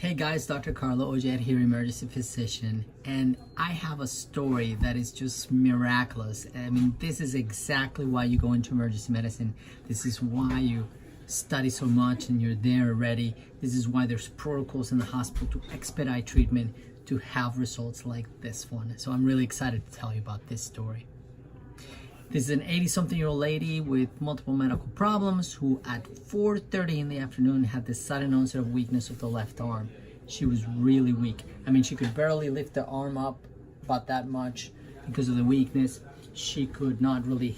Hey guys, Dr. Carlo Oller here, emergency physician, and I have a story that is just miraculous. I mean, this is exactly why you go into emergency medicine. This is why you study so much and you're there already. This is why there's protocols in the hospital to expedite treatment, to have results like this one. So I'm really excited to tell you about this story. This is an 80-something-year-old lady with multiple medical problems who at 4:30 in the afternoon had this sudden onset of weakness of the left arm. She was really weak. I mean, she could barely lift the arm up about that much because of the weakness. She could not really,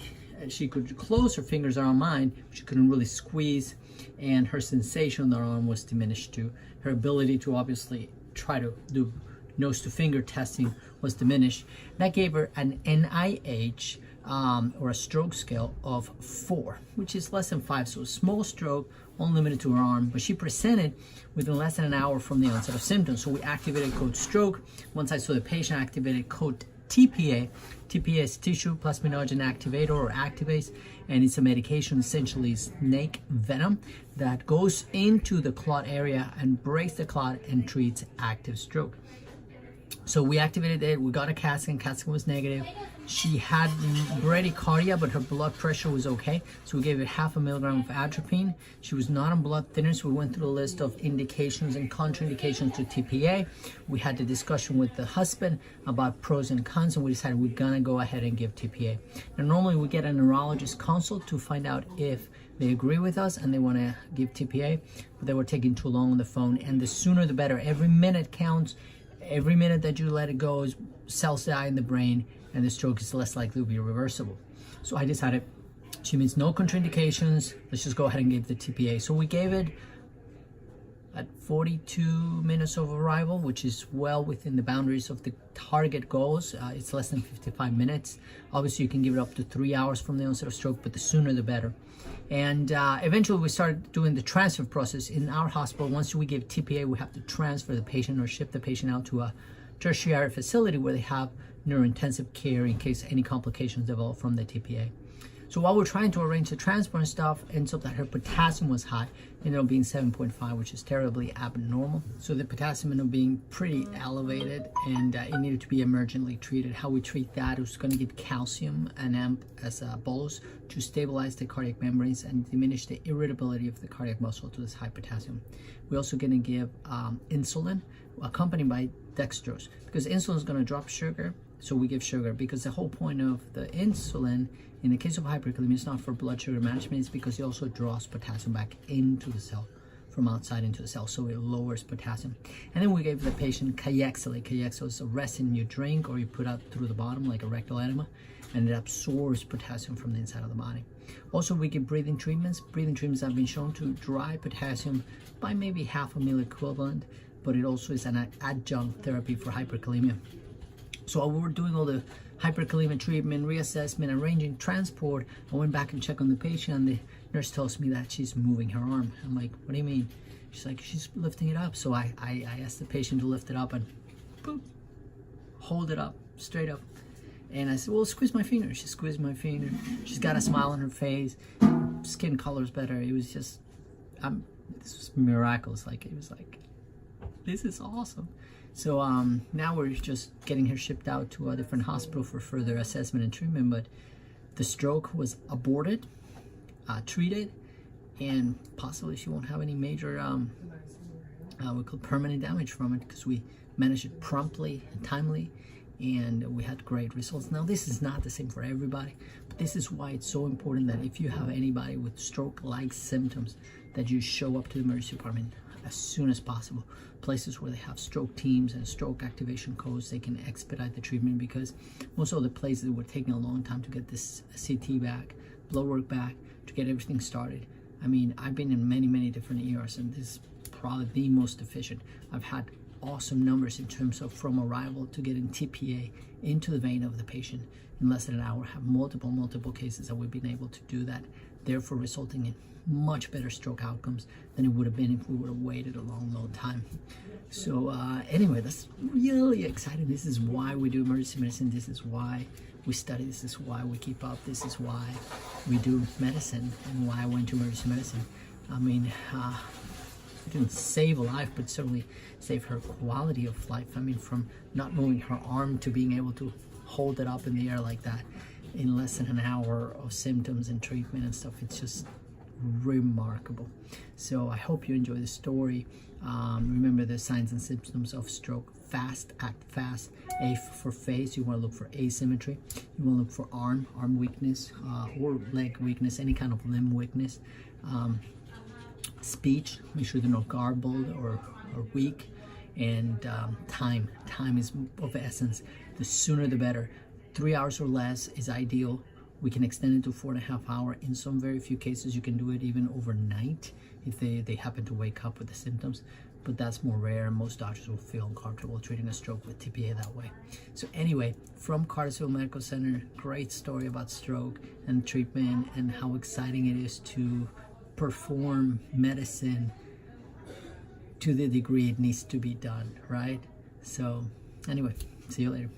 she could close her fingers around mine, but she couldn't really squeeze, and her sensation on the arm was diminished too. Her ability to obviously try to do nose to finger testing was diminished. That gave her an NIH or a stroke scale of 4, which is less than 5, so a small stroke, only limited to her arm, but she presented within less than an hour from the onset of symptoms. So we activated code stroke. Once I saw the patient, activated code TPA. TPA is tissue plasminogen activator or activase, and it's a medication, essentially snake venom, that goes into the clot area and breaks the clot and treats active stroke. So we activated it, we got a CAT scan was negative. She had bradycardia, but her blood pressure was okay. So we gave her 0.5 milligram of atropine. She was not on blood thinners. So we went through the list of indications and contraindications to TPA. We had the discussion with the husband about pros and cons, and we decided we're gonna go ahead and give TPA. Now normally we get a neurologist consult to find out if they agree with us and they wanna give TPA, but they were taking too long on the phone, and the sooner the better. Every minute counts. Every minute that you let it go, cells die in the brain, and the stroke is less likely to be reversible. So I decided she means no contraindications. Let's just go ahead and give the TPA. So we gave it at 42 minutes of arrival, which is well within the boundaries of the target goals. It's less than 55 minutes. Obviously, you can give it up to 3 hours from the onset of stroke, but the sooner the better. And eventually, we started doing the transfer process in our hospital. Once we give TPA, we have to transfer the patient or ship the patient out to a tertiary facility where they have neurointensive care in case any complications develop from the TPA. So while we're trying to arrange the transport and stuff, ends up that her potassium was high, ended up being 7.5, which is terribly abnormal. So the potassium ended up being pretty elevated, and it needed to be emergently treated. How we treat that is going to give calcium and AMP as a bolus to stabilize the cardiac membranes and diminish the irritability of the cardiac muscle to this high potassium. We're also going to give insulin accompanied by dextrose, because insulin is going to drop sugar. So we give sugar because the whole point of the insulin in the case of hyperkalemia is not for blood sugar management, it's because it also draws potassium back into the cell from outside into the cell, so it lowers potassium. And then we gave the patient Kayexalate. Kayexalate is a resin you drink or you put out through the bottom like a rectal enema, and it absorbs potassium from the inside of the body. Also, we give breathing treatments. Breathing treatments have been shown to dry potassium by maybe 0.5 ml equivalent, but it also is an adjunct therapy for hyperkalemia. So while we were doing all the hyperkalemia treatment, reassessment, arranging transport, I went back and checked on the patient, and the nurse tells me that she's moving her arm. I'm like, what do you mean? She's like, she's lifting it up. So I asked the patient to lift it up and boop, hold it up, straight up. And I said, well, squeeze my finger. She squeezed my finger. She's got a smile on her face. Skin color's better. It was just, this was miraculous. Like, it was like, this is awesome. So now we're just getting her shipped out to a different hospital for further assessment and treatment, but the stroke was aborted, treated, and possibly she won't have any major we call permanent damage from it, because we managed it promptly and timely, and we had great results. Now, this is not the same for everybody, but this is why it's so important that if you have anybody with stroke-like symptoms, that you show up to the emergency department as soon as possible. Places where they have stroke teams and stroke activation codes, they can expedite the treatment, because most of the places were taking a long time to get this CT back, blood work back, to get everything started. I mean, I've been in many different ERs, and this is probably the most efficient. I've had awesome numbers in terms of from arrival to getting TPA into the vein of the patient in less than an hour. Have multiple cases that we've been able to do that, therefore resulting in much better stroke outcomes than it would have been if we would have waited a long time. So anyway, that's really exciting. This is why we do emergency medicine. This is why we study. This is why we keep up. This is why we do medicine, and why I went to emergency medicine. I mean, didn't save a life, but certainly save her quality of life. I mean, from not moving her arm to being able to hold it up in the air like that in less than an hour of symptoms and treatment and stuff. It's just remarkable. So I hope you enjoy the story. Remember the signs and symptoms of stroke: fast, act fast. A for face, you want to look for asymmetry. You want to look for arm weakness, or leg weakness, any kind of limb weakness. Speech, make sure they're not garbled or weak. And time is of essence. The sooner the better. 3 hours or less is ideal. We can extend it to 4.5 hours. In some very few cases, you can do it even overnight if they happen to wake up with the symptoms, but that's more rare. Most doctors will feel uncomfortable treating a stroke with TPA that way. So anyway, from Cartersville Medical Center, great story about stroke and treatment and how exciting it is to perform medicine to the degree it needs to be done, right? So anyway, see you later.